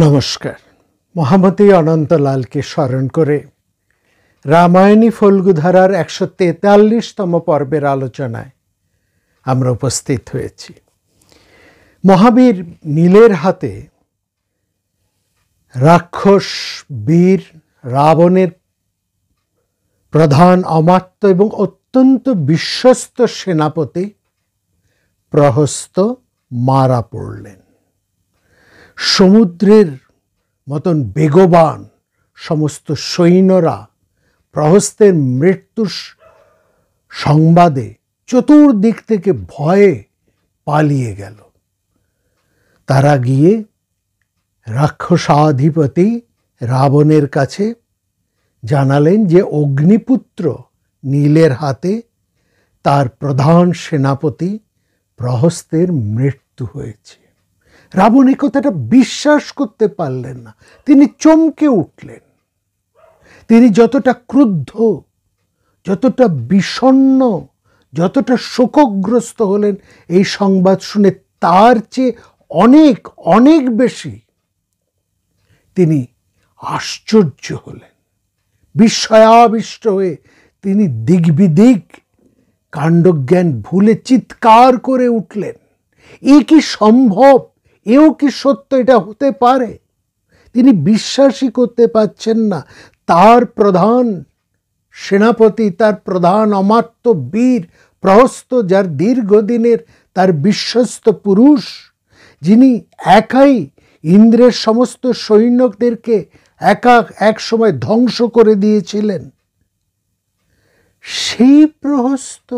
নমস্কার। মহামতি অনন্তলালকে স্মরণ করে রামায়ণী ফল্গুধারার ১৪৩তম পর্বের আলোচনায় আমরা উপস্থিত হয়েছি। মহাবীর নীলের হাতে রাক্ষস বীর রাবণের প্রধান অমাত্য এবং অত্যন্ত বিশ্বস্ত সেনাপতি প্রহস্ত মারা পড়লেন। সমুদ্রের মতন বেগবান সমস্ত সৈন্যরা প্রহস্তের মৃত্যুর সংবাদে চতুর্দিক থেকে ভয়ে পালিয়ে গেল। তারা গিয়ে রাক্ষসাধিপতি রাবণের কাছে জানালেন যে অগ্নিপুত্র নীলের হাতে তার প্রধান সেনাপতি প্রহস্তের মৃত্যু হয়েছে। রাবণ এই কথাটা বিশ্বাস করতে পারলেন না। তিনি চমকে উঠলেন। তিনি যতটা ক্রুদ্ধ, যতটা বিষণ্ণ, যতটা শোকগ্রস্ত হলেন এই সংবাদ শুনে, তার চেয়ে অনেক অনেক বেশি তিনি আশ্চর্য হলেন। বিস্ময়াবিষ্ট হয়ে তিনি দিগ্বিদিক কাণ্ডজ্ঞান ভুলে চিৎকার করে উঠলেন, এ কি সম্ভব? এও কি সত্য? এটা হতে পারে? তিনি বিশ্বাসই করতে পারছেন না। তার প্রধান সেনাপতি, তার প্রধান অমাত্য বীর প্রহস্ত, যার দীর্ঘদিনের তার বিশ্বস্ত পুরুষ, যিনি একাই ইন্দ্রের সমস্ত সৈন্যদেরকে এক সময় ধ্বংস করে দিয়েছিলেন, সেই প্রহস্ত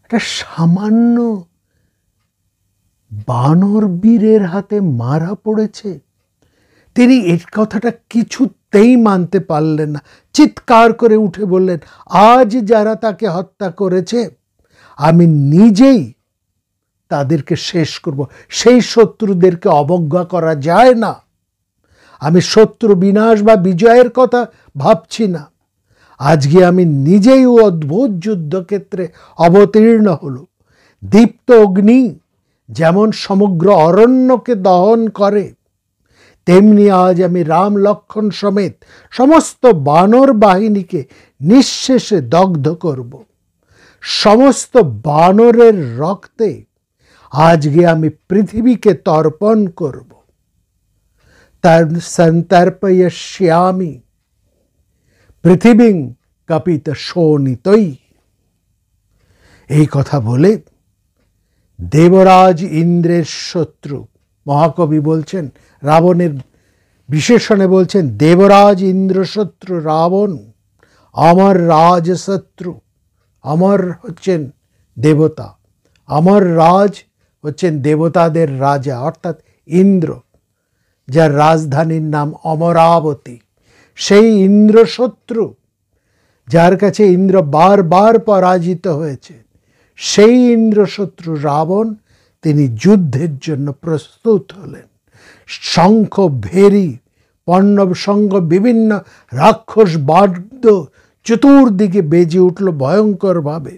একটা সামান্য বানর বীরের হাতে মারা পড়েছে। তিনি এই কথাটা কিছুতেই মানতে পারলেন না। চিৎকার করে উঠে বললেন, আজ যারা তাকে হত্যা করেছে আমি নিজেই তাদেরকে শেষ করব। সেই শত্রুদেরকে অবজ্ঞা করা যায় না। আমি শত্রু বিনাশ বা বিজয়ের কথা ভাবছি না। আজকে আমি নিজেই ও অদ্ভুত যুদ্ধক্ষেত্রে অবতীর্ণ হল। দীপ্ত অগ্নি যেমন সমগ্র অরণ্যকে দহন করে, তেমনি আজ আমি রাম লক্ষ্মণ সমেত সমস্ত বানর বাহিনীকে নিঃশেষে দগ্ধ করব। সমস্ত বানরের রক্তে আজকে আমি পৃথিবীকে তর্পণ করব। সন্তর্পয়িষ্যামি পৃথিবীং কপিত শোণিতৈ। এই কথা বলে দেবরাজ ইন্দ্রের শত্রু, মহাকবি বলছেন, রাবণের বিশেষণে বলছেন, দেবরাজ ইন্দ্র শত্রু রাবণ আমার রাজশত্রু। অমর হচ্ছেন দেবতা, অমর রাজ হচ্ছেন দেবতাদের রাজা, অর্থাৎ ইন্দ্র, যার রাজধানীর নাম অমরাবতী। সেই ইন্দ্র শত্রু, যার কাছে ইন্দ্র বারবার পরাজিত হয়েছে, সেই ইন্দ্রশত্রু রাবণ তিনি যুদ্ধের জন্য প্রস্তুত হলেন। শঙ্খ ভেরি পণ্যব সঙ্গ বিভিন্ন রাক্ষস বাদ্য চতুর্দিকে বেজে উঠল ভয়ঙ্করভাবে।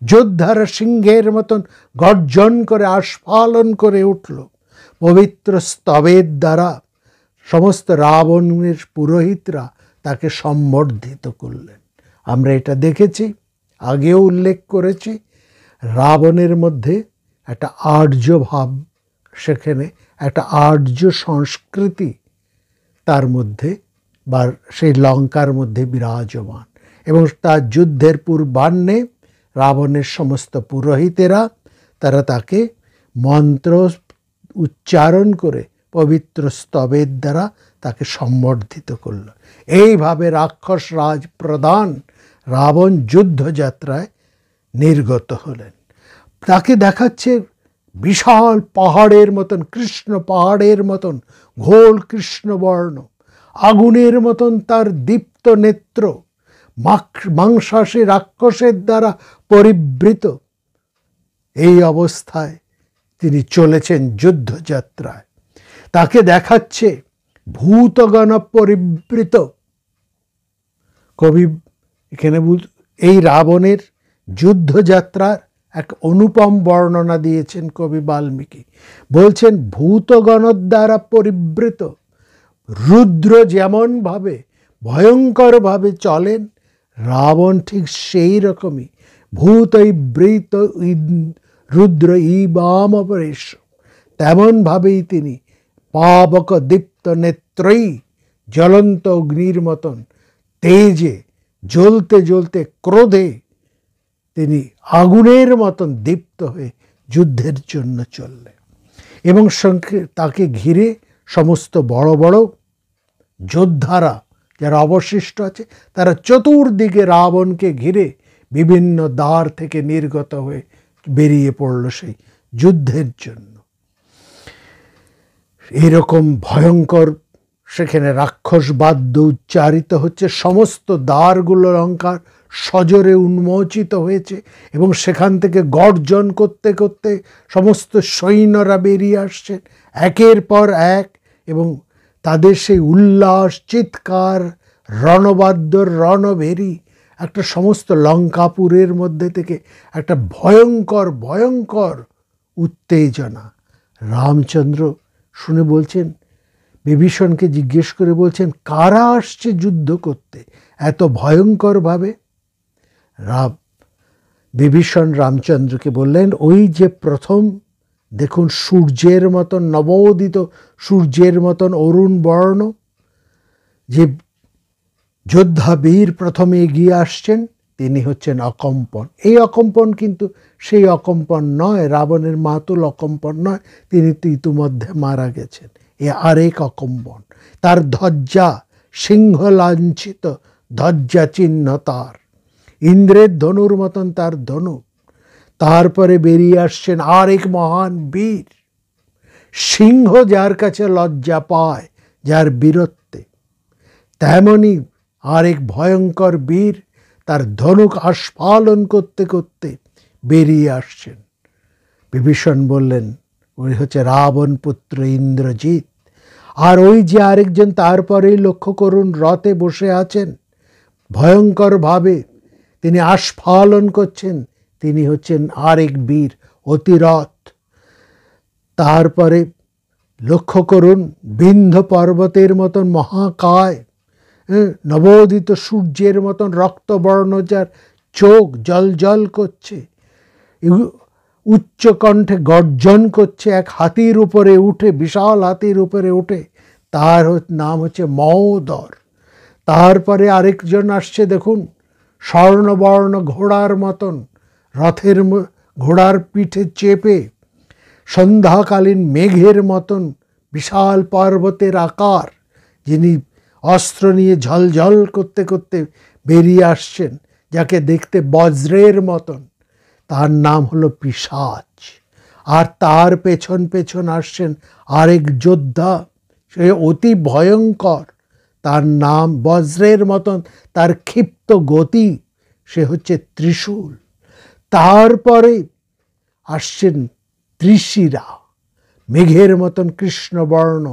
যোদ্ধারা সিংহের মতন গর্জন করে আস্ফালন করে উঠল। পবিত্র স্তবের দ্বারা সমস্ত রাবণের পুরোহিতরা তাকে সম্বর্ধিত করলেন। আমরা এটা দেখেছি, আগেও উল্লেখ করেছি। রাবণের মধ্যে একটা আর্য ভাব, সেখানে একটা আর্য সংস্কৃতি তার মধ্যে বা সেই লঙ্কার মধ্যে বিরাজমান, এবং তার যুদ্ধের পূর্বাহ্নে রাবণের সমস্ত পুরোহিতেরা তারা তাকে মন্ত্র উচ্চারণ করে পবিত্র স্তবের দ্বারা তাকে সম্বর্ধিত করল। এইভাবে রাক্ষস রাজ প্রধান রাবণ যুদ্ধযাত্রায় নির্গত হলেন। তাকে দেখাচ্ছে বিশাল পাহাড়ের মতন, কৃষ্ণ পাহাড়ের মতন ঘোর কৃষ্ণবর্ণ, আগুনের মতন তার দীপ্ত নেত্র, মাংসাশী রাক্ষসের দ্বারা পরিবৃত। এই অবস্থায় তিনি চলেছেন যুদ্ধযাত্রায়। তাকে দেখাচ্ছে ভূতগণ পরিবৃত। কবি এখানে এই রাবণের যুদ্ধযাত্রার এক অনুপম বর্ণনা দিয়েছেন কবি বাল্মীকি। বলছেন, ভূতগণ দ্বারা পরিবৃত রুদ্র যেমনভাবে ভয়ঙ্করভাবে চলেন, রাবণ ঠিক সেই রকমই ভূতৈবৃত রুদ্র ইবামপরেশ, তেমনভাবেই তিনি পাবক দীপ্ত নেত্রই, জ্বলন্ত অগ্নির মতন তেজে জ্বলতে জ্বলতে ক্রোধে তিনি আগুনের মতন দীপ্ত হয়ে যুদ্ধের জন্য চললেন। এবং সঙ্গে তাকে ঘিরে সমস্ত বড় বড় যোদ্ধারা যারা অবশিষ্ট আছে, তারা চতুর্দিকে রাবণকে ঘিরে বিভিন্ন দ্বার থেকে নির্গত হয়ে বেরিয়ে পড়ল সেই যুদ্ধের জন্য। এরকম ভয়ঙ্কর সেখানে রাক্ষস বাদ্য উচ্চারিত হচ্ছে, সমস্ত দ্বারগুলো লঙ্কার সজোরে উন্মোচিত হয়েছে এবং সেখান থেকে গর্জন করতে করতে সমস্ত সৈন্যরা বেরিয়ে আসছেন একের পর এক, এবং তাদের সেই উল্লাস, চিৎকার, রণবাদ্যর রণভেরি একটা সমস্ত লঙ্কাপুরের মধ্যে থেকে একটা ভয়ঙ্কর ভয়ঙ্কর উত্তেজনা। রামচন্দ্র শুনে বলছেন, বিভীষণকে জিজ্ঞেস করে বলছেন, কারা আসছে যুদ্ধ করতে এত ভয়ঙ্করভাবে? বিভীষণ রামচন্দ্রকে বললেন, ওই যে প্রথম দেখুন সূর্যের মতন, নবোদিত সূর্যের মতন অরুণ বর্ণ যে যোদ্ধা বীর প্রথমে এগিয়ে আসছেন, তিনি হচ্ছেন অকম্পন। এই অকম্পন কিন্তু সেই অকম্পন নয়, রাবণের মাতুল অকম্পন নয়, তিনি তো ইতিমধ্যে মারা গেছেন। এ আরেক অকম্পন। তার ধ্বজা সিংহ লাঞ্ছিত ধ্বজা চিহ্ন, তার ইন্দ্রের ধনুর মতন তার ধনু। তারপরে বেরিয়ে আসছেন আরেক মহান বীর, সিংহ যার কাছে লজ্জা পায় যার বীরত্বে, তেমনি আরেক ভয়ঙ্কর বীর তার ধনুক আস্ফালন করতে করতে বেরিয়ে আসছেন। বিভীষণ বললেন, ওই হচ্ছে রাবণ পুত্র ইন্দ্রজিৎ। আর ওই যে আরেকজন, তারপরেই লক্ষ্য করুন, রথে বসে আছেন, ভয়ঙ্করভাবে তিনি আস্ফালন করছেন, তিনি হচ্ছেন আরেক বীর অতিরথ। তারপরে লক্ষ্য করুন, বিন্ধ্য পর্বতের মতন মহাকায়, নবোদিত সূর্যের মতন রক্তবর্ণ, যার চোখ জল জল করছে, উচ্চ কণ্ঠে গর্জন করছে, এক হাতির উপরে উঠে, বিশাল হাতির উপরে উঠে, তার নাম হচ্ছে মহোদর। তারপরে আরেকজন আসছে দেখুন, স্বর্ণবর্ণ ঘোড়ার মতন, রথের ঘোড়ার পিঠে চেপে, সন্ধ্যাকালীন মেঘের মতন বিশাল পর্বতের আকার, যিনি অস্ত্র নিয়ে ঝলঝল করতে করতে বেরিয়ে আসছেন, যাকে দেখতে বজ্রের মতন, তার নাম হলো পিশাচ। আর তার পেছন পেছন আসছেন আরেক যোদ্ধা, সে অতি ভয়ঙ্কর, তার নাম বজ্রের মতন, তার ক্ষিপ্ত গতি, সে হচ্ছে ত্রিশূল। তারপরে আসছেন ত্রিশিরা, মেঘের মতন কৃষ্ণবর্ণ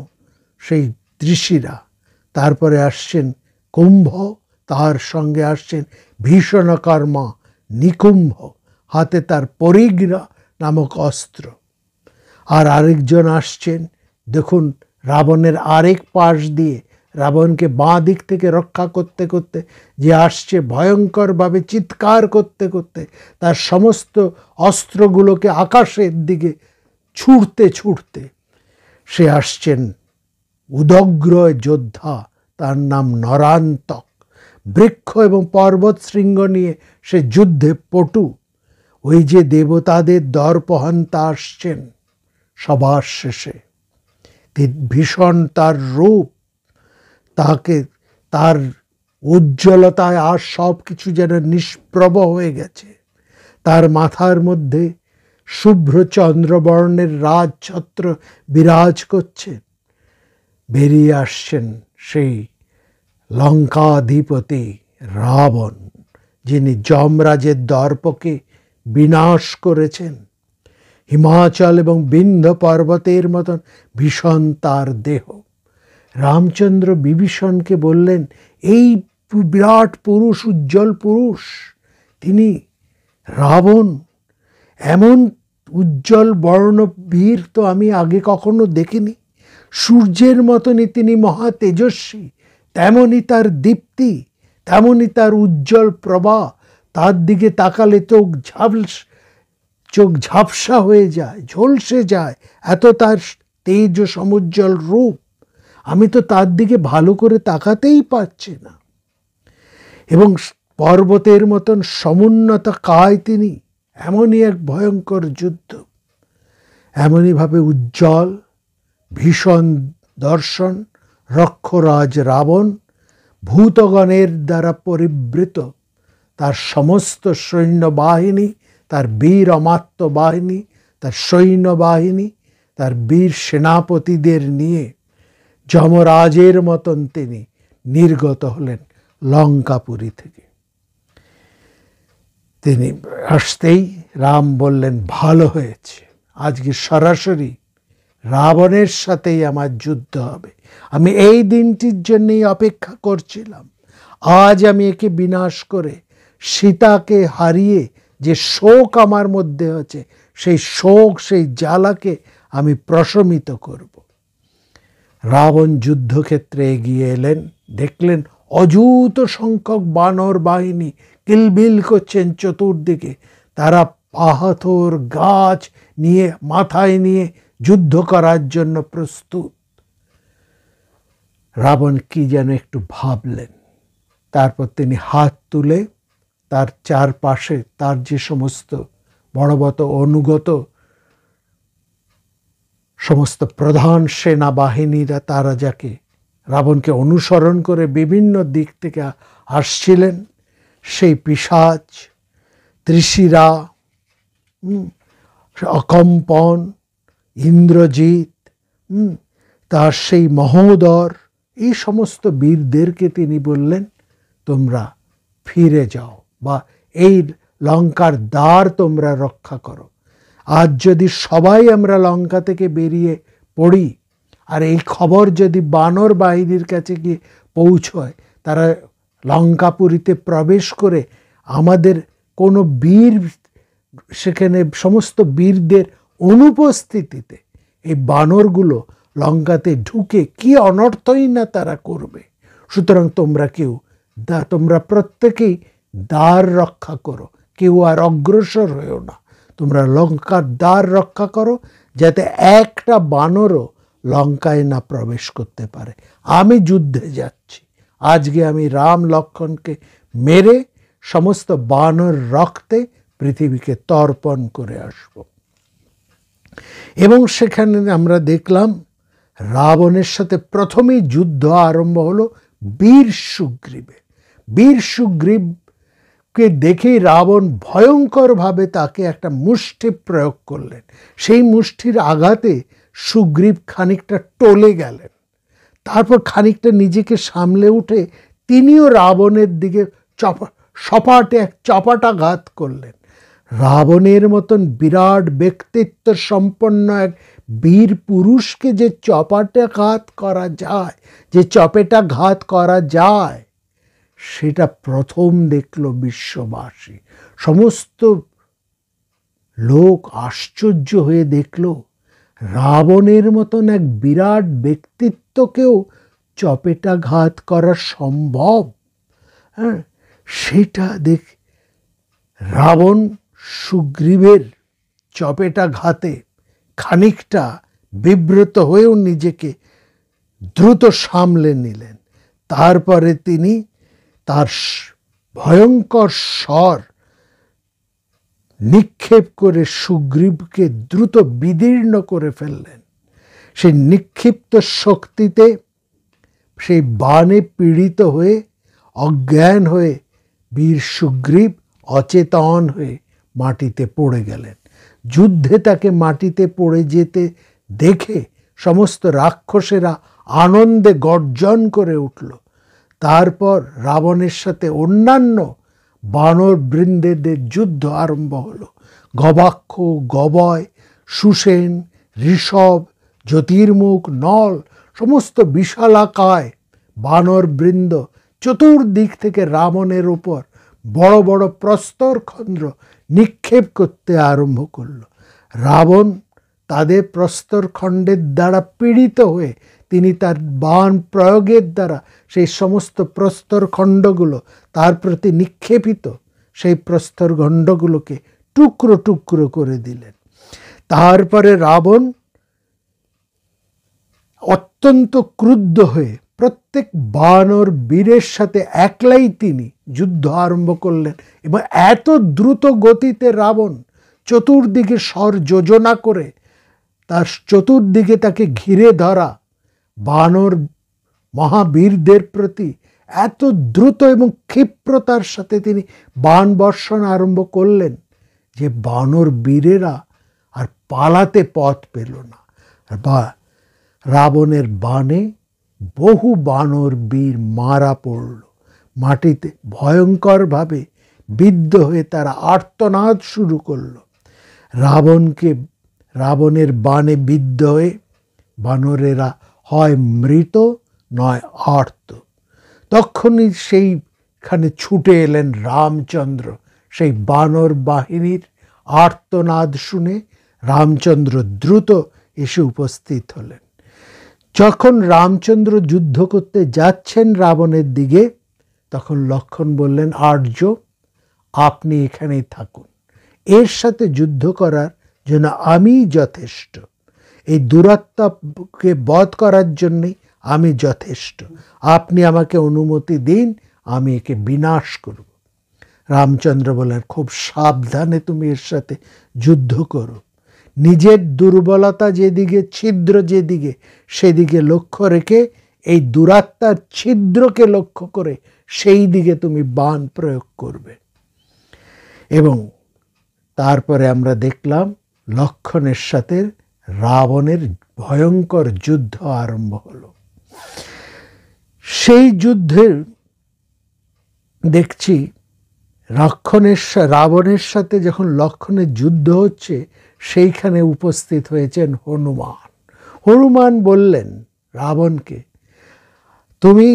সেই ত্রিশিরা। তারপরে আসছেন কুম্ভ, তার সঙ্গে আসছেন ভীষণকর্মা নিকুম্ভ, হাতে তার পরিগ্রা নামক অস্ত্র। আর আরেকজন আসছেন দেখুন, রাবণের আরেক পাশ দিয়ে, রাবণকে বাঁ দিক থেকে রক্ষা করতে করতে যে আসছে, ভয়ঙ্করভাবে চিৎকার করতে করতে তার সমস্ত অস্ত্রগুলোকে আকাশের দিকে ছুটতে ছুটতে সে আসছেন উদগ্র যোদ্ধা, তার নাম নরান্তক। বৃক্ষ এবং পর্বত শৃঙ্গ নিয়ে সে যুদ্ধে পটু। ওই যে দেবতাদের দর্পহন্তা আসছেন সবার শেষে, ভীষণ তার রূপ, তাকে তার উজ্জ্বলতায় আর সব কিছু যেন নিষ্প্রভ হয়ে গেছে। তার মাথার মধ্যে শুভ্র চন্দ্রবর্ণের রাজছত্র বিরাজ করছে। বেরিয়ে আসছেন সেই লঙ্কাধিপতি রাবণ, যিনি যমরাজের দর্পকে বিনাশ করেছেন। হিমাচল এবং বিন্ধ্য পর্বতের মতন ভীষণ তার দেহ। রামচন্দ্র বিভীষণকে বললেন, এই বিরাট পুরুষ, উজ্জ্বল পুরুষ, তিনি রাবণ, এমন উজ্জ্বল বর্ণ বীর তো আমি আগে কখনো দেখিনি। সূর্যের মতনই তিনি মহা তেজস্বী, তেমনই তার দীপ্তি, তেমনই তার উজ্জ্বল প্রভা। তার দিকে তাকালে চোখ ঝাপসা হয়ে যায়, ঝলসে যায়, এত তার তেজ ও সমুজ্জ্বল রূপ। আমি তো তার দিকে ভালো করে তাকাতেই পারছি না। এবং পর্বতের মতন সমুন্নত কায় তিনি। এমনই এক ভয়ঙ্কর যুদ্ধ, এমনইভাবে উজ্জ্বল ভীষণ দর্শন রক্ষরাজ রাবণ ভূতগণের দ্বারা পরিবৃত, তার সমস্ত সৈন্যবাহিনী, তার বীর অমাত্য বাহিনী, তার সৈন্যবাহিনী, তার বীর সেনাপতিদের নিয়ে যমরাজের মতন তিনি নির্গত হলেন লঙ্কাপুরী থেকে। তিনি আসতেই রাম বললেন, ভালো হয়েছে, আজকে সরাসরি রাবণের সাথেই আমার যুদ্ধ হবে। আমি এই দিনটির জন্যই অপেক্ষা করছিলাম। আজ আমি একে বিনাশ করে সীতাকে হারিয়ে যে শোক আমার মধ্যে হচ্ছে, সেই শোক, সেই জ্বালাকে আমি প্রশমিত করব। রাবণ যুদ্ধক্ষেত্রে এগিয়ে এলেন, দেখলেন অযুত সংখ্যক বানর বাহিনী কিলবিল করছেন চতুর্দিকে। তারা পাথর গাছ নিয়ে মাথায় নিয়ে যুদ্ধ করার জন্য প্রস্তুত। রাবণ কি যেন একটু ভাবলেন, তারপর তিনি হাত তুলে তার চারপাশে তার যে সমস্ত বড়বত অনুগত সমস্ত প্রধান সেনাবাহিনীরা, তারা যাকে রাবণকে অনুসরণ করে বিভিন্ন দিক থেকে আসছিলেন, সেই পিশাচ, ত্রিশিরা, অকম্পন, ইন্দ্রজিৎ, তার সেই মহোদর, এই সমস্ত বীরদেরকে তিনি বললেন, তোমরা ফিরে যাও, বা এই লঙ্কার দ্বার তোমরা রক্ষা করো। আজ যদি সবাই আমরা লঙ্কা থেকে বেরিয়ে পড়ি, আর এই খবর যদি বানর বাহিনীর কাছে গিয়ে পৌঁছয়, তারা লঙ্কাপুরীতে প্রবেশ করে আমাদের কোনো বীর, সেখানে সমস্ত বীরদের অনুপস্থিতিতে এই বানরগুলো লঙ্কাতে ঢুকে কি অনর্থই না তারা করবে। সুতরাং তোমরা প্রত্যেকেই দ্বার রক্ষা করো, কেউ আর অগ্রসর হয়েও না। তোমরা লঙ্কার দ্বার রক্ষা করো, যাতে একটা বানরও লঙ্কায় না প্রবেশ করতে পারে। আমি যুদ্ধে যাচ্ছি, আজকে আমি রাম লক্ষ্মণকে মেরে সমস্ত বানর রক্তে পৃথিবীকে তর্পণ করে আসব। এবং সেখানে আমরা দেখলাম রাবণের সাথে প্রথমেই যুদ্ধ আরম্ভ হলো বীর সুগ্রীবের। বীর সুগ্রীবকে দেখেই রাবণ ভয়ঙ্করভাবে তাকে একটা মুষ্টি প্রয়োগ করলেন। সেই মুষ্টির আঘাতে সুগ্রীব খানিকটা টলে গেলেন। তারপর খানিকটা নিজেকে সামলে উঠে তিনিও রাবণের দিকে সপাটে এক চপাটাঘাত করলেন। রাবণের মতন বিরাট ব্যক্তিত্ব সম্পন্ন এক বীর পুরুষকে যে চপাটাঘাত করা যায়, যে চপেটাঘাত করা যায়, সেটা প্রথম দেখল বিশ্ববাসী। সমস্ত লোক আশ্চর্য হয়ে দেখল রাবণের মতন এক বিরাট ব্যক্তিত্বকেও চপেটাঘাত করা সম্ভব। হ্যাঁ, সেটা দেখ রাবণ সুগ্রীবের চপেটাঘাতে খানিকটা বিব্রত হয়েও নিজেকে দ্রুত সামলে নিলেন। তারপরে তিনি তার ভয়ঙ্কর স্বর নিক্ষেপ করে সুগ্রীবকে দ্রুত বিদীর্ণ করে ফেললেন। সেই নিক্ষিপ্ত শক্তিতে সেই বাণে পীড়িত হয়ে অজ্ঞান হয়ে বীর সুগ্রীব অচেতন হয়ে মাটিতে পড়ে গেলেন। যুদ্ধে তাকে মাটিতে পড়ে যেতে দেখে সমস্ত রাক্ষসেরা আনন্দে গর্জন করে উঠল। তারপর রাবণের সাথে অন্যান্য বানর বৃন্দের যুদ্ধ আরম্ভ হলো। গবাক্ষ, গবয়, সুসেন, ঋষভ, জ্যোতির্মুখ, নল, সমস্ত বিশালাকায় বানর বৃন্দ চতুর্দিক থেকে রাবণের উপর বড় বড় প্রস্তরখন্ড নিক্ষেপ করতে আরম্ভ করল। রাবণ তাদের প্রস্তরখণ্ডের দ্বারা পীড়িত হয়ে তিনি তার বাণ প্রয়োগের দ্বারা সেই সমস্ত প্রস্তরখণ্ডগুলো তার প্রতি নিক্ষেপিত সেই প্রস্তরখণ্ডগুলোকে টুকরো টুকরো করে দিলেন। তারপরে রাবণ অত্যন্ত ক্রুদ্ধ হয়ে প্রত্যেক বানর বীরের সাথে একলাই তিনি যুদ্ধ আরম্ভ করলেন এবং এত দ্রুত গতিতে রাবণ চতুর্দিকে স্বর যোজনা করে তার চতুর্দিকে তাকে ঘিরে ধরা বানর মহাবীরদের প্রতি এত দ্রুত এবং ক্ষিপ্রতার সাথে তিনি বাণ বর্ষণ আরম্ভ করলেন যে বানর বীরেরা আর পালাতে পথ পেল না। বা রাবণের বাণে বহু বানর বীর মারা পড়ল, মাটিতে ভয়ঙ্করভাবে বিদ্ধ হয়ে তারা আর্তনাদ শুরু করল। রাবণের বাণে বিদ্ধ হয়ে বানরেরা হয় মৃত নয় আর্ত। তখনই সেইখানে ছুটে এলেন রামচন্দ্র। সেই বানর বাহিনীর আর্তনাদ শুনে রামচন্দ্র দ্রুত এসে উপস্থিত হলেন। যখন রামচন্দ্র যুদ্ধ করতে যাচ্ছেন রাবণের দিকে, তখন লক্ষ্মণ বললেন, আর্য আপনি এখানেই থাকুন, এর সাথে যুদ্ধ করার জন্য আমি যথেষ্ট, এই দুরাত্মাকে বধ করার জন্যই আমি যথেষ্ট, আপনি আমাকে অনুমতি দিন, আমি একে বিনাশ করব। রামচন্দ্র বললেন, খুব সাবধানে তুমি এর সাথে যুদ্ধ করো, নিজের দুর্বলতা যেদিকে, ছিদ্র যেদিকে, সেদিকে লক্ষ্য রেখে এই দুরাত্মার ছিদ্রকে লক্ষ্য করে সেই দিকে তুমি বাণ প্রয়োগ করবে। এবং তারপরে আমরা দেখলাম লক্ষ্মণের সাথে রাবণের ভয়ঙ্কর যুদ্ধ আরম্ভ হলো। সেই যুদ্ধের দেখছি রাবণের সাথে যখন লক্ষ্মণের যুদ্ধ হচ্ছে, সেইখানে উপস্থিত হয়েছেন হনুমান। হনুমান বললেন রাবণকে, তুমি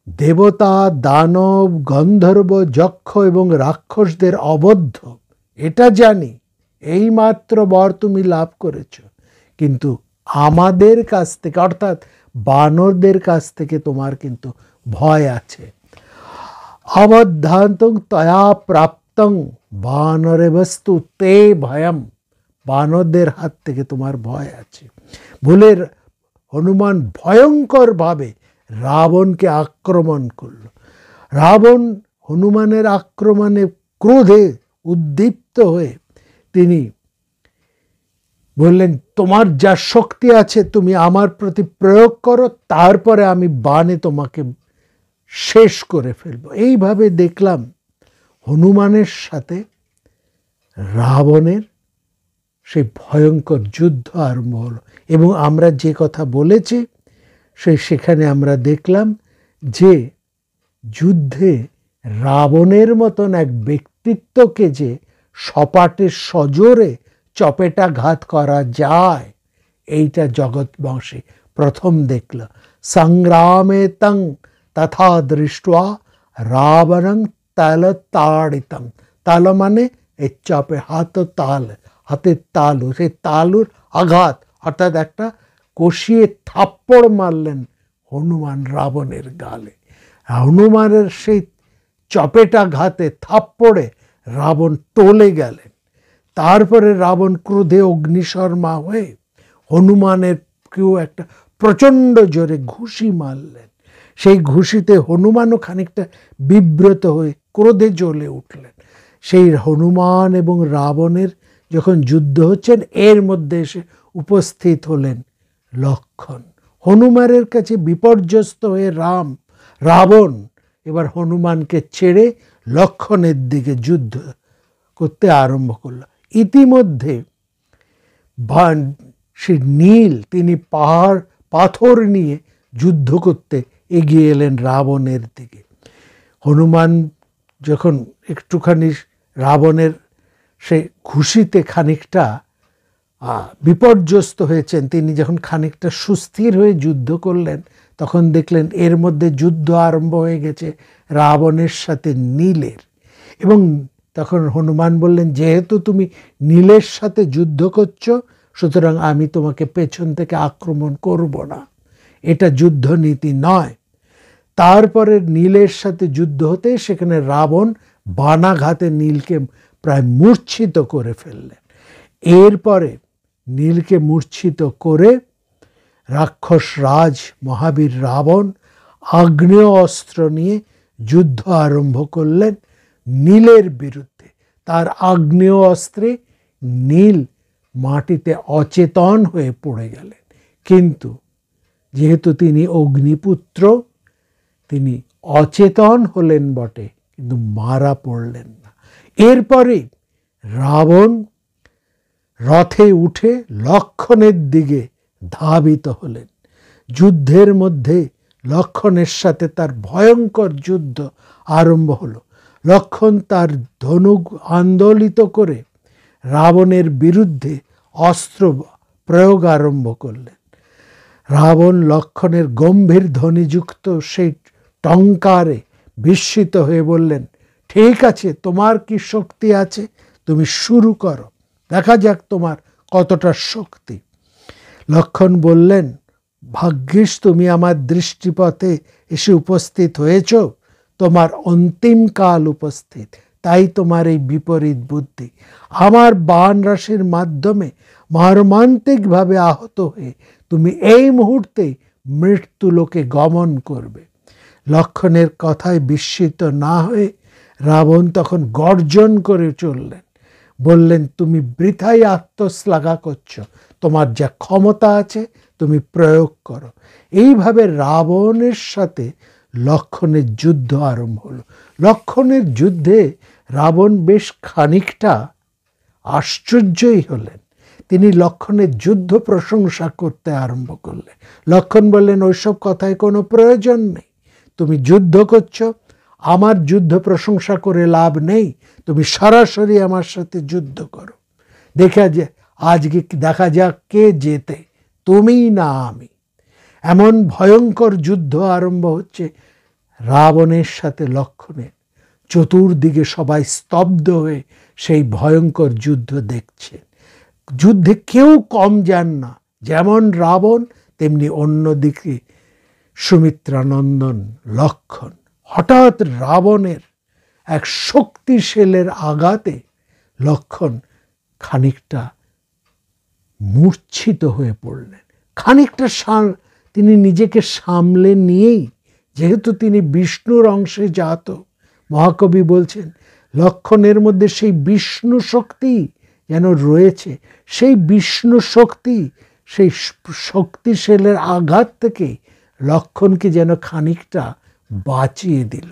দেবতা, দানব, গন্ধর্ব, যক্ষ এবং রাক্ষসদের অবদ্ধ, এটা জানি, এইমাত্র বর তুমি লাভ করেছ, কিন্তু আমাদের কাছ থেকে অর্থাৎ বানরদের কাছ থেকে তোমার কিন্তু ভয় আছে। অবধান্তং তয়া প্রাপ্তং বানরে বস্তু তে ভয়ম, বানরদের হাত থেকে তোমার ভয় আছে বলে হনুমান ভয়ঙ্করভাবে রাবণকে আক্রমণ করল। রাবণ হনুমানের আক্রমণে ক্রোধে উদ্দীপ্ত হয়ে তিনি বললেন, তোমার যা শক্তি আছে তুমি আমার প্রতি প্রয়োগ করো, তারপরে আমি বাণে তোমাকে শেষ করে ফেলবো। এইভাবে দেখলাম হনুমানের সাথে রাবণের সেই ভয়ঙ্কর যুদ্ধ আরম্ভ হলো। এবং আমরা যে কথা বলেছি সেখানে আমরা দেখলাম যে যুদ্ধে রাবণের মতন এক ব্যক্তিত্বকে যে সপাটে সজোরে চপেটাঘাত করা যায়, এইটা জগৎবংশে প্রথম দেখল। সংগ্রামে তং তথা দৃष्ट्वा রাবণং তালতাড়িতং, তাল মানে এই চাপে হাতের তালু, সেই তালুর আঘাত অর্থাৎ একটা কষিয়ে থাপ্পড় মারলেন হনুমান রাবণের গালে। হনুমানের সেই চপেটাঘাতে থাপ্পড়ে রাবণ টলে গেলেন। তারপরে রাবণ ক্রোধে অগ্নিশর্মা হয়ে হনুমানের কেউ একটা প্রচণ্ড জোরে ঘুষি মারলেন। সেই ঘুষিতে হনুমানও খানিকটা বিব্রত হয়ে ক্রোধে জ্বলে উঠলেন। সেই হনুমান এবং রাবণের যখন যুদ্ধ হচ্ছেন, এর মধ্যে এসে উপস্থিত হলেন লক্ষ্মণ। হনুমানের কাছে বিপর্যস্ত হয়ে রাবণ এবার হনুমানকে ছেড়ে লক্ষ্মণের দিকে যুদ্ধ করতে আরম্ভ করল। ইতিমধ্যে সে নীল তিনি পাথর নিয়ে যুদ্ধ করতে এগিয়ে এলেন রাবণের দিকে। হনুমান যখন একটুখানি রাবণের সে ঘুষিতে খানিকটা বিপর্যস্ত হয়েছেন, তিনি যখন খানিকটা সুস্থির হয়ে যুদ্ধ করলেন, তখন দেখলেন এর মধ্যে যুদ্ধ আরম্ভ হয়ে গেছে রাবণের সাথে নীলের। এবং তখন হনুমান বললেন, যেহেতু তুমি নীলের সাথে যুদ্ধ করছো, সুতরাং আমি তোমাকে পেছন থেকে আক্রমণ করব না, এটা যুদ্ধনীতি নয়। তারপরে নীলের সাথে যুদ্ধ হতে সেখানে রাবণ বানাঘাতে নীলকে প্রায় মূর্ছিত করে ফেললেন। এরপরে নীলকে মূর্ছিত করে রাক্ষস রাজ মহাবীর রাবণ আগ্নেয় অস্ত্র নিয়ে যুদ্ধ আরম্ভ করলেন নীলের বিরুদ্ধে। তার আগ্নেয় অস্ত্রে নীল মাটিতে অচেতন হয়ে পড়ে গেলেন, কিন্তু যেহেতু তিনি অগ্নিপুত্র, তিনি অচেতন হলেন বটে, কিন্তু মারা পড়লেন না। এরপরে রাবণ রথে উঠে লক্ষ্মণের দিকে ধাবিত হলেন। যুদ্ধের মধ্যে লক্ষ্মণের সাথে তার ভয়ঙ্কর যুদ্ধ আরম্ভ হলো। লক্ষ্মণ তার ধনুক আন্দোলিত করে রাবণের বিরুদ্ধে অস্ত্র প্রয়োগ আরম্ভ করলেন। রাবণ লক্ষ্মণের গম্ভীর ধ্বনিযুক্ত সেই টঙ্কারে বিস্মিত হয়ে বললেন, ঠিক আছে, তোমার কি শক্তি আছে, তুমি শুরু করো, দেখা যাক তোমার কতটা শক্তি। লক্ষ্মণ বললেন, ভাগ্যিস তুমি আমার দৃষ্টিপথে এসে উপস্থিত হয়েছ, তোমার অন্তিম কাল উপস্থিত, তাই তোমার এই বিপরীত বুদ্ধি। আমার বাণ রাশির মাধ্যমে মর্মান্তিকভাবে আহত হয়ে তুমি এই মুহূর্তে মৃত্যুলোকে গমন করবে। লক্ষ্মণের কথায় বিস্মিত না হয়ে রাবণ তখন গর্জন করে চললেন, বললেন, তুমি বৃথাই আত্মশ্লাঘা করছো, তোমার যা ক্ষমতা আছে তুমি প্রয়োগ করো। এইভাবে রাবণের সাথে লক্ষ্মণের যুদ্ধ আরম্ভ হলো। লক্ষ্মণের যুদ্ধে রাবণ বেশ খানিকটা আশ্চর্যই হলেন। তিনি লক্ষ্মণের যুদ্ধ প্রশংসা করতে আরম্ভ করলেন। লক্ষ্মণ বললেন, ওইসব কথায় কোনো প্রয়োজন নেই, তুমি যুদ্ধ করছো, আমার যুদ্ধ প্রশংসা করে লাভ নেই, তুমি সরাসরি আমার সাথে যুদ্ধ করো, আজকে দেখা যাক কে জেতে, তুমি না আমি। এমন ভয়ঙ্কর যুদ্ধ আরম্ভ হচ্ছে রাবণের সাথে লক্ষ্মণের। চতুর্দিকে সবাই স্তব্ধ হয়ে সেই ভয়ঙ্কর যুদ্ধ দেখছেন। যুদ্ধে কেউ কম যান না, যেমন রাবণ তেমনি অন্যদিকে সুমিত্রানন্দন লক্ষ্মণ। হঠাৎ রাবণের এক শক্তিশালের আঘাতে লক্ষ্মণ খানিকটা মূর্ছিত হয়ে পড়লেন। খানিকটা তিনি নিজেকে সামলে নিয়েই, যেহেতু তিনি বিষ্ণুর অংশে জাত, মহাকবি বলছেন লক্ষ্মণের মধ্যে সেই বিষ্ণু শক্তি যেন রয়েছে, সেই বিষ্ণু শক্তি সেই শক্তিশালের আঘাত থেকে লক্ষ্মণকে যেন খানিকটা বাঁচিয়ে দিল।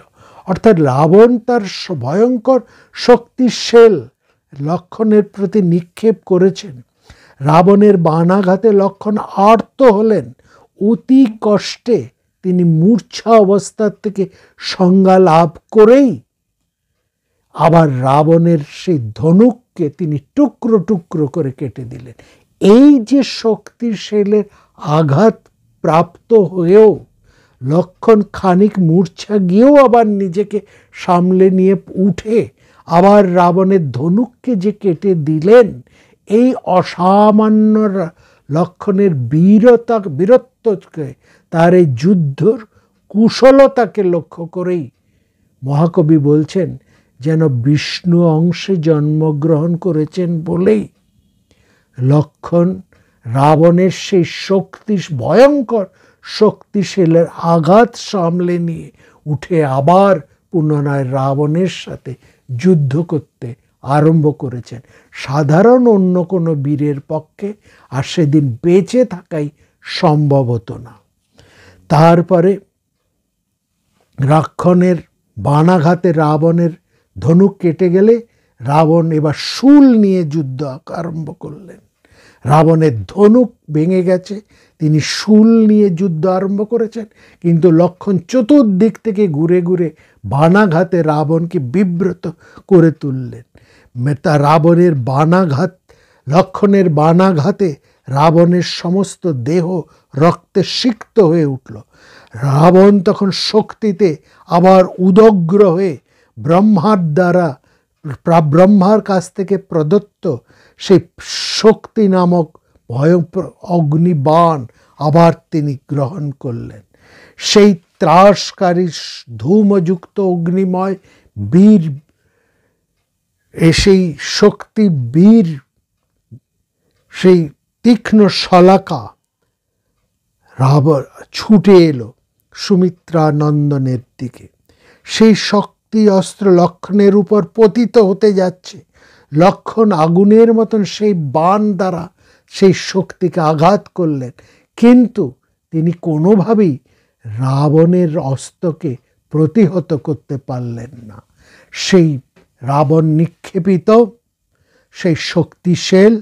অর্থাৎ রাবণ তার ভয়ঙ্কর শক্তিশাল লক্ষ্মণের প্রতি নিক্ষেপ করেছেন। রাবণের বাণাঘাতে লক্ষ্মণ আর্ত হলেন। অতি কষ্টে তিনি মূর্ছা অবস্থার থেকে সংজ্ঞা লাভ করেই আবার রাবণের সেই ধনুককে তিনি টুকরো টুকরো করে কেটে দিলেন। এই যে শক্তিশালের আঘাত প্রাপ্ত হয়েও লক্ষ্মণ খানিক মূর্ছা গিয়েও আবার নিজেকে সামলে নিয়ে উঠে আবার রাবণের ধনুককে যে কেটে দিলেন, এই অসামান্য লক্ষ্মণের বীরত্বকে, তার এই যুদ্ধর কুশলতাকে লক্ষ্য করেই মহাকবি বলছেন, যেন বিষ্ণু অংশে জন্মগ্রহণ করেছেন বলেই লক্ষ্মণ রাবণের সেই ভয়ঙ্কর শক্তিশালের আঘাত সামলে নিয়ে উঠে আবার পুনরায় রাবণের সাথে যুদ্ধ করতে আরম্ভ করেছেন। সাধারণ অন্য কোনো বীরের পক্ষে আর সেদিন বেঁচে থাকাই সম্ভব হতো না। তারপরে লক্ষ্মণের বাণাঘাতে রাবণের ধনুক কেটে গেলে রাবণ এবার শূল নিয়ে যুদ্ধ আরম্ভ করলেন। রাবণের ধনুক ভেঙে গেছে, তিনি শূল নিয়ে যুদ্ধ আরম্ভ করেছেন, কিন্তু লক্ষ্মণ চতুর্দিক থেকে ঘুরে ঘুরে বাণাঘাতে রাবণকে বিব্রত করে তুললেন। লক্ষ্মণের বাণাঘাতে রাবণের সমস্ত দেহ রক্তে সিক্ত হয়ে উঠল। রাবণ তখন শক্তিতে আবার উদগ্র হয়ে ব্রহ্মার দ্বারা ব্রহ্মার কাছ থেকে প্রদত্ত সেই শক্তি নামক ভয়ঙ্কর অগ্নিবাণ আবার তিনি গ্রহণ করলেন। সেই ত্রাসকারী ধূমযুক্ত অগ্নিময় বীর, সেই শক্তি বীর, সেই তীক্ষ্ণ শলাকা রাবণ ছুটে এলো সুমিত্রা নন্দনের দিকে। সেই শক্তি অস্ত্র লক্ষণের উপর পতিত হতে যাচ্ছে। লক্ষণ আগুনের মতন সেই বাণ দ্বারা সেই শক্তিকে আঘাত করলেন, কিন্তু তিনি কোনোভাবেই রাবণের অস্ত্রকে প্রতিহত করতে পারলেন না। সেই রাবণ নিক্ষেপিত সেই শক্তিশাল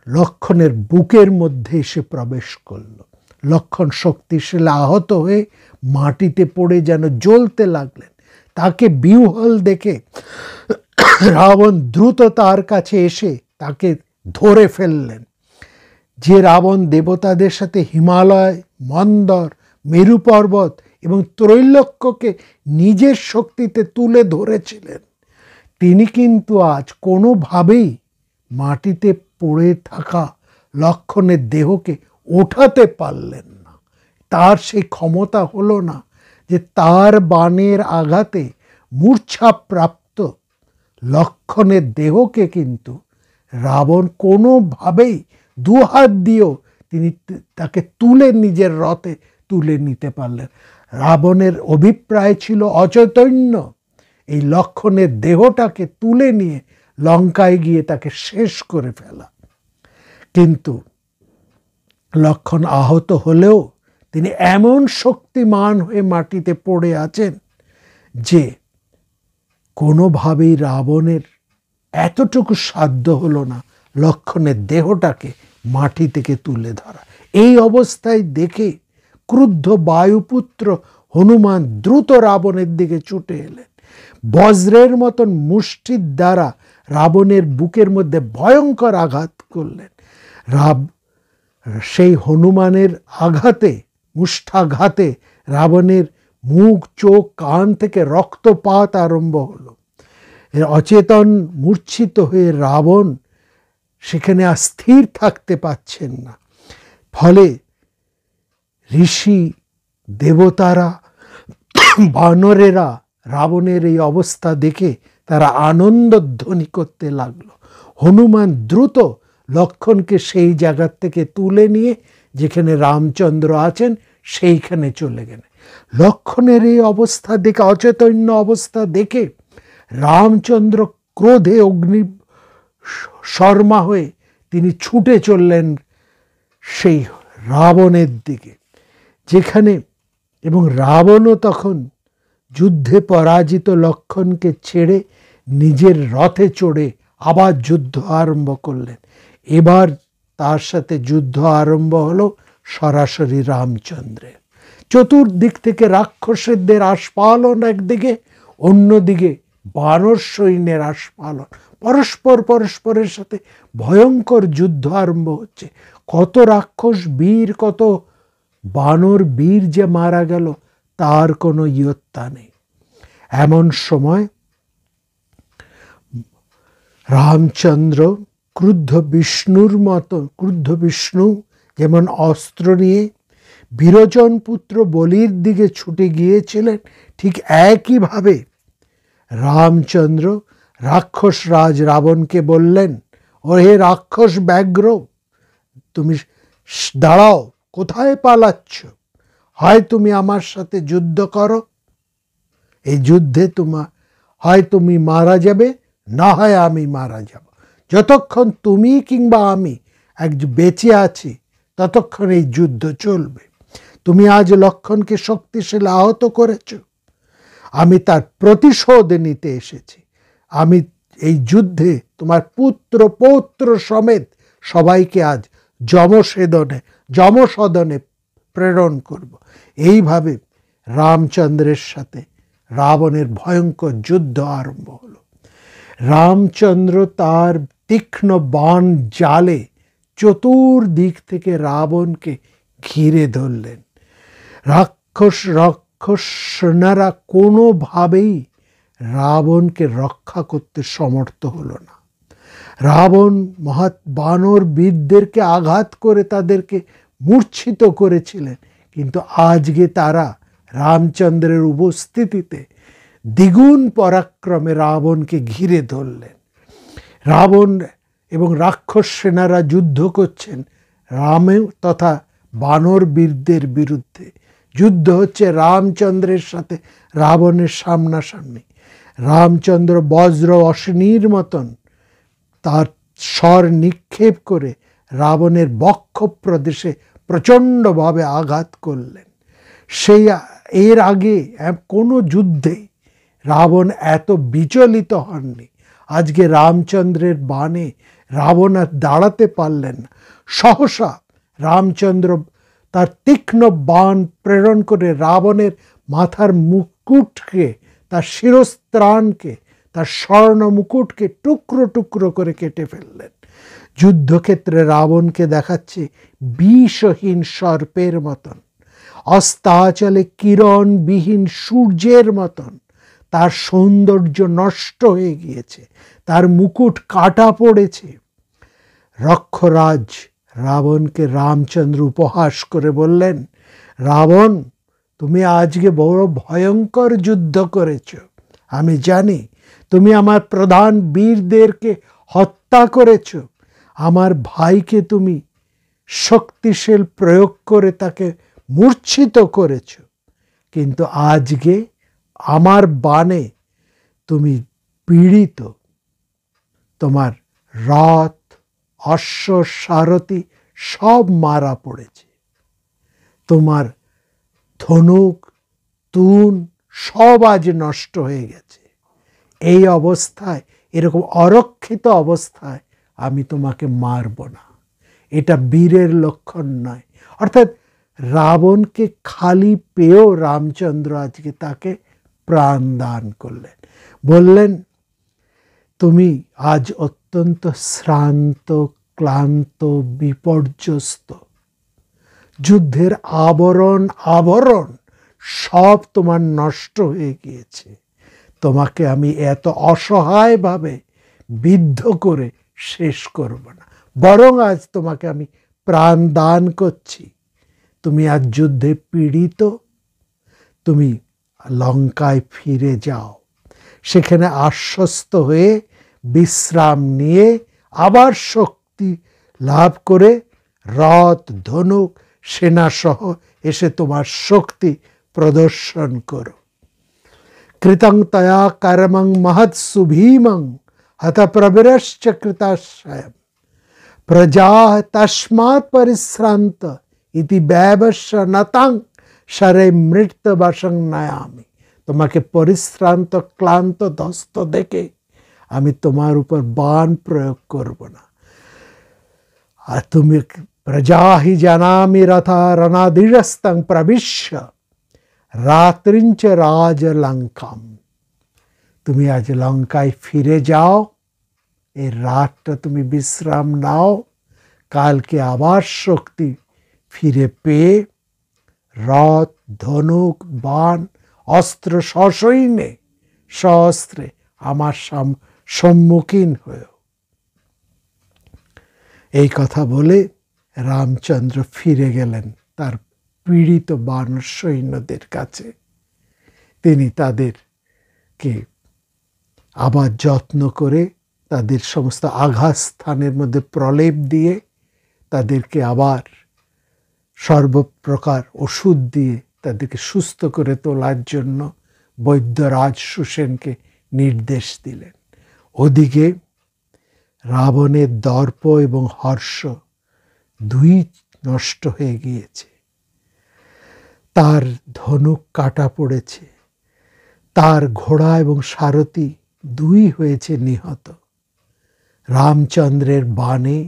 লক্ষণের বুকের মধ্যে এসে প্রবেশ করল। লক্ষণ শক্তিশালী আহত হয়ে মাটিতে পড়ে যেন জ্বলতে লাগলেন। তাকে বিহ্বল দেখে রাবণ দ্রুত তার কাছে এসে তাকে ধরে ফেললেন। যে রাবণ দেবতাদের সাথে হিমালয়, মন্দর, মেরু পর্বত এবং ত্রৈলোক্যকে নিজের শক্তিতে তুলে ধরেছিলেন, তিনি কিন্তু আজ কোনোভাবেই মাটিতে পড়ে থাকা লক্ষণের দেহকে ওঠাতে পারলেন না। তার সেই ক্ষমতা হলো না যে তার বাণের আঘাতে মূর্ছাপ্রাপ্ত লক্ষণের দেহকে কিন্তু রাবণ কোনোভাবেই দুহাত দিয়েও তিনি তাকে তুলে নিজের রথে তুলে নিতে পারলেন। রাবণের অভিপ্রায় ছিল অচৈতন্য এই লক্ষণের দেহটাকে তুলে নিয়ে লঙ্কায় গিয়ে তাকে শেষ করে ফেলা। কিন্তু লক্ষণ আহত হলেও তিনি এমন শক্তিমান হয়ে মাটিতে পড়ে আছেন যে কোনোভাবেই রাবণের এতটুকু সাধ্য হলো না লক্ষণের দেহটাকে মাটি থেকে তুলে ধরা। এই অবস্থায় দেখে ক্রুদ্ধ বায়ুপুত্র হনুমান দ্রুত রাবণের দিকে ছুটে এলেন। বজ্রের মতন মুষ্টির দ্বারা রাবণের বুকের মধ্যে ভয়ঙ্কর আঘাত করলেন। সেই হনুমানের আঘাতে, মুষ্ঠাঘাতে রাবণের মুখ, চোখ, কান থেকে রক্তপাত আরম্ভ হলো। অচেতন মূর্ছিত হয়ে রাবণ সেখানে আর স্থির থাকতে পাচ্ছেন না। ফলে ঋষি, দেবতারা, বানরেরা রাবণের এই অবস্থা দেখে তারা আনন্দধ্বনি করতে লাগলো। হনুমান দ্রুত লক্ষণকে সেই জায়গার থেকে তুলে নিয়ে যেখানে রামচন্দ্র আছেন সেইখানে চলে গেলেন। লক্ষণের এই অবস্থা দেখে, অচৈতন্য অবস্থা দেখে রামচন্দ্র ক্রোধে অগ্নি শর্মা হয়ে তিনি ছুটে চললেন সেই রাবণের দিকে, যেখানে, এবং রাবণও তখন যুদ্ধে পরাজিত লক্ষণকে ছেড়ে নিজের রথে চড়ে আবার যুদ্ধ আরম্ভ করলেন। এবার তার সাথে যুদ্ধ আরম্ভ হলো সরাসরি রামচন্দ্রের। চতুর্দিক থেকে রাক্ষসদের আস্ফালন একদিকে, অন্যদিকে বানর সৈন্যের আস্ফালন। পরস্পরের সাথে ভয়ঙ্কর যুদ্ধ আরম্ভ হচ্ছে। কত রাক্ষস বীর, কত বানর বীর যে মারা গেল তার কোনো ইয়ত্তা নেই। এমন সময় রামচন্দ্র ক্রুদ্ধ বিষ্ণু যেমন অস্ত্র নিয়ে বিরোচন পুত্র বলির দিকে ছুটে গিয়েছিলেন, ঠিক একইভাবে রামচন্দ্র রাক্ষস রাজ রাবণকে বললেন, ও হে রাক্ষস ব্যাঘ্র, তুমি দাঁড়াও, কোথায় পালাচ্ছ? হয় তুমি আমার সাথে যুদ্ধ করো, এই যুদ্ধে হয় তুমি মারা যাবে, না হয় আমি মারা যাব। যতক্ষণ তুমি কিংবা আমি বেঁচে আছি ততক্ষণ এই যুদ্ধ চলবে। তুমি আজ লক্ষণকে শক্তিশালী আহত করেছ, আমি তার প্রতিশোধ নিতে এসেছি। আমি এই যুদ্ধে তোমার পুত্র পৌত্র সমেত সবাইকে আজ যমসদনে প্রেরণ করব। এইভাবে রামচন্দ্রের সাথে রাবণের ভয়ঙ্কর যুদ্ধ আরম্ভ হলো। রামচন্দ্র তার তীক্ষ্ণ বাণ জালে চতুর্দিক থেকে রাবণকে ঘিরে ধরলেন। রাক্ষসনারা কোনোভাবেই রাবণকে রক্ষা করতে সমর্থ হলো না। রাবণ মহৎ বানর বীরদেরকে আঘাত করে তাদেরকে মূর্ছিত করেছিলেন, কিন্তু আজকে তারা রামচন্দ্রের উপস্থিতিতে দ্বিগুণ পরাক্রমে রাবণকে ঘিরে ধরলেন। রাবণ এবং রাক্ষস সেনারা যুদ্ধ করছেন রামে তথা বানর বীরদের বিরুদ্ধে। যুদ্ধ হচ্ছে রামচন্দ্রের সাথে রাবণের সামনাসামনি। রামচন্দ্র বজ্র অশ্বিনীর মতন তার স্বর নিক্ষেপ করে রাবণের বক্ষ প্রদেশে প্রচণ্ডভাবে আঘাত করলেন। সেই এর আগে কোনো যুদ্ধে রাবণ এত বিচলিত হননি। আজকে রামচন্দ্রের বাণে রাবণ আর দাঁড়াতে পারলেন না। সহসা রামচন্দ্র তার তীক্ষ্ণ বাণ প্রেরণ করে রাবণের মাথার মুকুটকে, তার শিরস্ত্রাণকে, তার স্বর্ণ মুকুটকে টুকরো টুকরো করে কেটে ফেললেন। যুদ্ধক্ষেত্রে রাবণকে দেখাচ্ছে বিষহীন সর্পের মতন, অস্তাচলে কিরণবিহীন সূর্যের মতন। তার সৌন্দর্য নষ্ট হয়ে গিয়েছে, তার মুকুট কাটা পড়েছে। রক্ষরাজ রাবণকে রামচন্দ্র উপহাস করে বললেন, রাবণ, তুমি আজকে বড় ভয়ঙ্কর যুদ্ধ করেছ। আমি জানি তুমি আমার প্রধান বীরদেরকে হত্যা করেছ, আমার ভাইকে তুমি শক্তিশীল প্রয়োগ করে তাকে মূর্ছিত করেছ, কিন্তু আজকে আমার বাণে তুমি পীড়িত। তোমার রথ, অশ্ব, সারথি সব মারা পড়েছে, তোমার ধনুক, তুন সব আজ নষ্ট হয়ে গেছে। এই অবস্থায়, এরকম অরক্ষিত অবস্থায় আমি তোমাকে মারব না, এটা বীরের লক্ষণ নয়। অর্থাৎ রাবণকে খালি পেয়েও রামচন্দ্র আজকে তাকে প্রাণ দান করলেন। বললেন, তুমি আজ অত্যন্ত শ্রান্ত, ক্লান্ত, বিপর্যস্ত। যুদ্ধের আবরণ সব তোমার নষ্ট হয়ে গিয়েছে। তোমাকে আমি এত অসহায়ভাবে বিদ্ধ করে শেষ করব না, বরং আজ তোমাকে আমি প্রাণ দান করছি। তুমি আজ যুদ্ধে পীড়িত, তুমি লঙ্কায় ফিরে যাও, সেখানে আশ্বস্ত হয়ে বিশ্রাম নিয়ে আবার শক্তি লাভ করে রথ, ধনুক, সেনাসহ এসে তোমার শক্তি প্রদর্শন করো। কৃতং তয়া কর্মং মহৎ সুভীমং হতপ্রবীরশ্চ কৃতাশ্রয়ম প্রজা তস্মাৎ পরিশ্রান্ত ইতি ব্যবস্য নতাং শরে মৃত্যু বশং নয়ামি। তোমাকে পরিশ্রান্ত, ক্লান্ত, ধ্বস্ত দেখে আমি তোমার উপর বাণ প্রয়োগ করব না। আর তুমি প্রজা হি জানামি রথা রণাধিরস্তং প্রবিশ্য রাত্রিঞ্চ রাজ লঙ্কাম। তুমি আজ লঙ্কায় ফিরে যাও, এই রাতটা তুমি বিশ্রাম নাও, কালকে আবার শক্তি ফিরে পেয়ে রথ, ধনুক, বাণ, অস্ত্র সসৈন্যে সহস্রে আমার সম্মুখীন হয়েও। এই কথা বলে রামচন্দ্র ফিরে গেলেন তার পীড়িত বানর সৈন্যদের কাছে। তিনি তাদেরকে আবার যত্ন করে তাদের সমস্ত আঘাত স্থানের মধ্যে প্রলেপ দিয়ে তাদেরকে আবার সর্বপ্রকার ওষুধ দিয়ে তাদেরকে সুস্থ করে তোলার জন্য বৈদ্যরাজ সুসেনকে নির্দেশ দিলেন। ওদিকে রাবণের দর্প এবং হর্ষ দুই নষ্ট হয়ে গিয়েছে, তার ধনুক কাটা পড়েছে, তার ঘোড়া এবং সারথি দুই হয়েছে নিহত। রামচন্দ্রের বাণে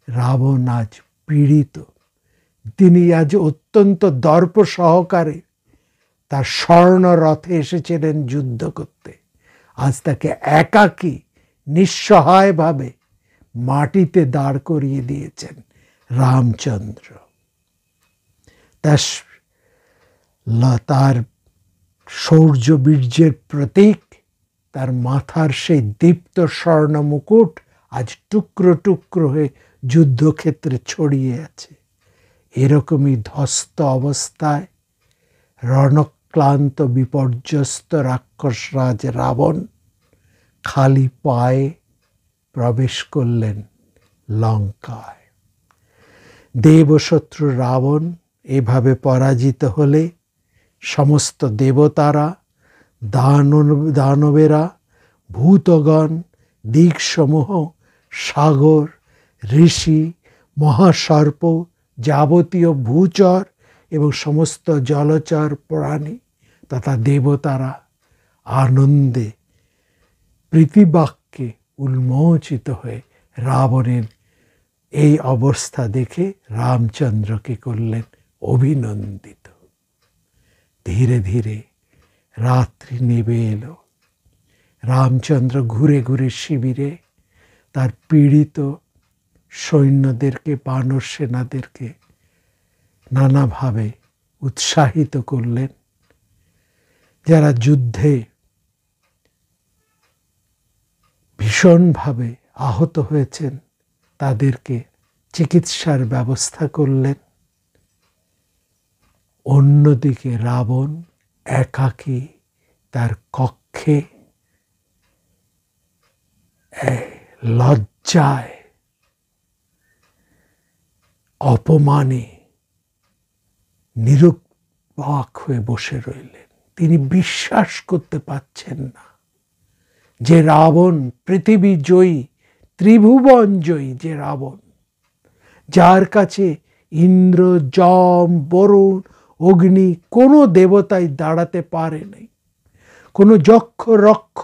রাবণ আজ পীড়িত। তিনি আজ অত্যন্ত দর্প সহকারে তার স্বর্ণ রথে এসেছিলেন যুদ্ধ করতে, আজ তাকে একাকী নিঃসহায়ভাবে মাটিতে দাঁড় করিয়ে দিয়েছেন রামচন্দ্র। তার শৌর্য বীর্যের প্রতীক তার মাথার সেই দীপ্ত স্বর্ণ মুকুট আজ টুকরো টুকরো হয়ে যুদ্ধক্ষেত্রে ছড়িয়ে আছে। এরকমই ধ্বস্ত অবস্থায় রণক্লান্ত বিপর্যস্ত রাক্ষসরাজ রাবণ খালি পায়ে প্রবেশ করলেন লঙ্কায়। দেবশত্রু রাবণ এভাবে পরাজিত হলে সমস্ত দেবতারা, দানবেরা, ভূতগণ, দিকসমূহ, সাগর, ঋষি, মহাসর্প, যাবতীয় ভূচর এবং সমস্ত জলচর প্রাণী তথা দেবতারা আনন্দে প্রীতিবাক্যে উন্মোচিত হয়ে রাবণের এই অবস্থা দেখে রামচন্দ্রকে করলেন অভিনন্দিত। ধীরে ধীরে রাত্রি নেমে এলো। রামচন্দ্র ঘুরে ঘুরে শিবিরে তার পীড়িত সৈন্যদেরকে, বানর সেনাদেরকে নানাভাবে উৎসাহিত করলেন। যারা যুদ্ধে ভীষণভাবে আহত হয়েছেন তাদেরকে চিকিৎসার ব্যবস্থা করলেন। অন্যদিকে রাবণ একাকী তার কক্ষে লজ্জায়, অপমানে নিরুপাক হয়ে বসে রইলেন। তিনি বিশ্বাস করতে পারছেন না যে রাবণ পৃথিবী জয়ী, ত্রিভুবন জয়ী যে রাবণ, যার কাছে ইন্দ্র, যম, বরুণ, অগ্নি কোনো দেবতাই দাঁড়াতে পারে নাই, কোনো যক্ষ, রক্ষ,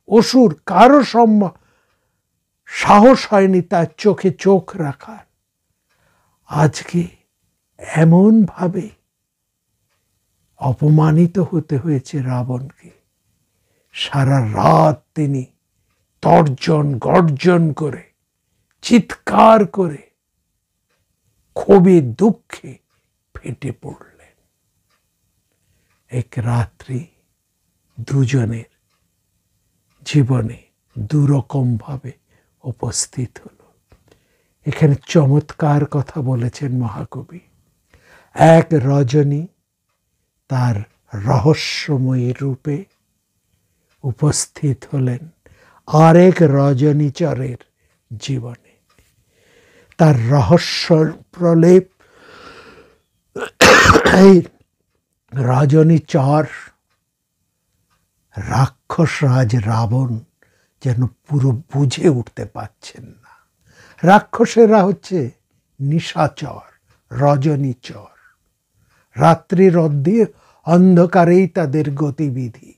অসুর কারো সাহস হয়নি তার চোখে চোখ রাখার। আজকে এমনভাবে অপমানিত হতে হয়েছে রাবণকে। সারা রাত তিনি তর্জন গর্জন করে, চিৎকার করে, ক্ষোভে দুঃখে ফেটে পড়লেন। এক রাত্রি দুজনের জীবনে দুরকম ভাবে উপস্থিত হলো। এখানে চমৎকার কথা বলেছেন মহাকবি। এক রজনী তার রহস্যময়ী রূপে উপস্থিত হলেন আরেক রজনীচরের জীবনে। তার রহস্য প্রলেপ এই রজনীচর রাক্ষসরাজ রাবণ যেন পুরো বুঝে উঠতে পারছেন না। রাক্ষসেরা হচ্ছে নিশাচর, রজনীচর। রাত্রির অন্ধকারেই তাদের গতিবিধি,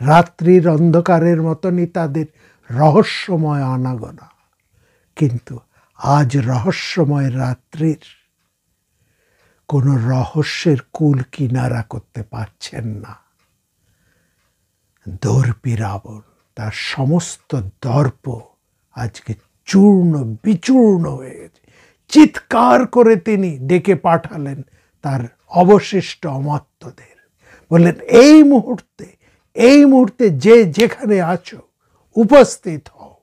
রাত্রির অন্ধকারের মতনই তাদের রহস্যময় আনাগোনা। কিন্তু আজ রহস্যময় রাত্রির কোনো রহস্যের কুল কিনারা করতে পারছেন না দর্পী রাবণ। তার সমস্ত দর্প আজকে চূর্ণ বিচূর্ণ হয়ে গেছে। চিৎকার করে তিনি ডেকে পাঠালেন তার অবশিষ্ট অমাত্যদের। বললেন, এই মুহূর্তে যে যেখানে আছো উপস্থিত হও।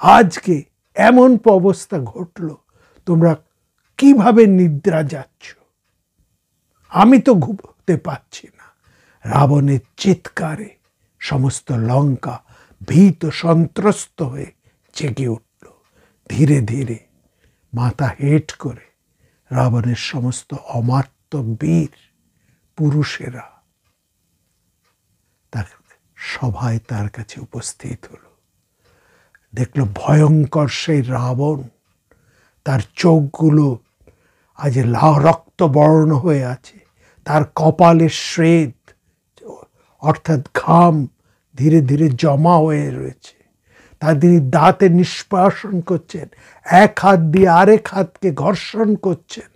আজকে এমন অবস্থা ঘটল, তোমরা কিভাবে নিদ্রা যাচ্ছ? আমি তো ঘুমোতে পারছি না। রাবণের চিৎকারে সমস্ত লঙ্কা ভীত সন্ত্রস্ত হয়ে জেগে উঠল। ধীরে ধীরে মাথা হেঁট করে রাবণের সমস্ত অমাত্য বীর পুরুষেরা তার সভায় তার কাছে উপস্থিত হলো। দেখল ভয়ঙ্কর সেই রাবণ, তার চোখগুলো আজ রক্তবর্ণ হয়ে আছে, তার কপালে শ্বেত অর্থাৎ ঘাম ধীরে ধীরে জমা হয়ে রয়েছে। তিনি দাঁতে নিষ্কাশন করছেন, এক হাত দিয়ে আরেক হাতকে ঘর্ষণ করছেন।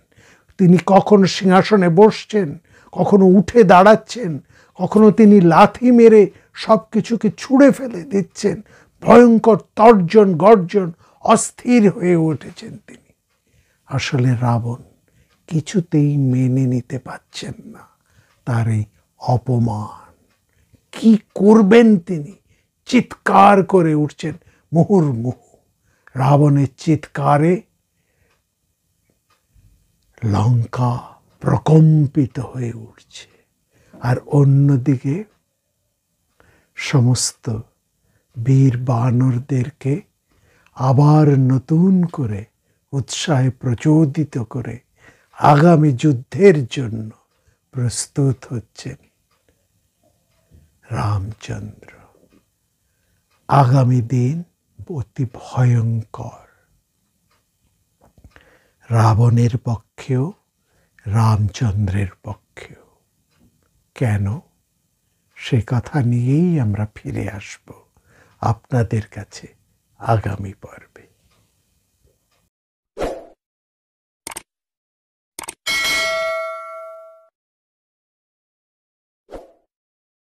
তিনি কখনো সিংহাসনে বসছেন, কখনো উঠে দাঁড়াচ্ছেন, কখনো তিনি লাথি মেরে সব কিছুকে ছুঁড়ে ফেলে দিচ্ছেন। ভয়ঙ্কর তর্জন গর্জন, অস্থির হয়ে উঠেছেন তিনি। আসলে রাবণ কিছুতেই মেনে নিতে পারছেন না তার এই অপমান। কি করবেন তিনি চিৎকার করে উঠছেন মুহুর্মুহু। রাবণের চিৎকারে লঙ্কা প্রকম্পিত হয়ে উঠছে, আর অন্যদিকে সমস্ত বীর বানরদেরকে আবার নতুন করে উৎসাহে প্রচোদিত করে আগামী যুদ্ধের জন্য প্রস্তুত হচ্ছেন রামচন্দ্র। আগামী দিন অতি ভয়ঙ্কর, রাবণের পক্ষেও রামচন্দ্রের পক্ষেও। কেন? সে কথা নিয়েই আমরা ফিরে আসব আপনাদের কাছে আগামী পর্বে।